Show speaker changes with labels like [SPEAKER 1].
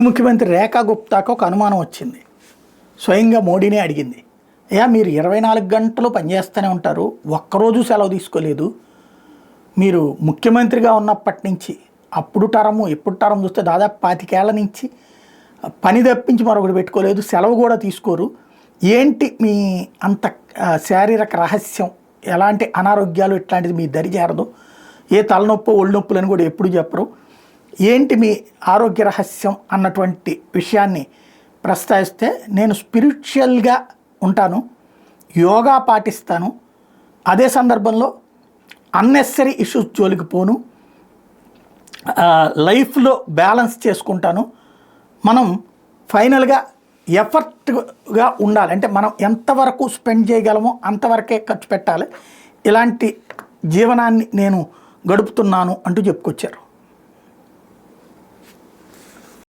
[SPEAKER 1] ముఖ్యమంత్రి రేఖా గుప్తాకు ఒక అనుమానం వచ్చింది. స్వయంగా మోడీనే అడిగింది, అయ్యా మీరు 24 గంటలు పనిచేస్తూనే ఉంటారు, ఒక్కరోజు సెలవు తీసుకోలేదు, మీరు ముఖ్యమంత్రిగా ఉన్నప్పటి నుంచి అప్పుడు టరము ఇప్పుడు టరం చూస్తే దాదాపు 25 ఏళ్ల నుంచి పని తప్పించి మరొకటి పెట్టుకోలేదు, సెలవు కూడా తీసుకోరు, ఏంటి మీ అంత శారీరక రహస్యం, ఎలాంటి అనారోగ్యాలు ఇట్లాంటిది మీ దరి చేరదు, ఏ తలనొప్పి ఒళ్ళు నొప్పులని కూడా ఎప్పుడు చెప్పరు, ఏంటి మీ ఆరోగ్య రహస్యం అన్నటువంటి విషయాన్ని ప్రస్తావిస్తే, నేను స్పిరిచువల్గా ఉంటాను, యోగా పాటిస్తాను, అదే సందర్భంలో అన్నెసరీ ఇష్యూస్ జోలికి పోను, లైఫ్లో బ్యాలెన్స్ చేసుకుంటాను, మనం ఫైనల్గా ఎఫర్ట్గా ఉండాలి, అంటే మనం ఎంతవరకు స్పెండ్ చేయగలమో అంతవరకే ఖర్చు పెట్టాలి, ఇలాంటి జీవనాన్ని నేను గడుపుతున్నాను అంటూ చెప్పుకొచ్చారు.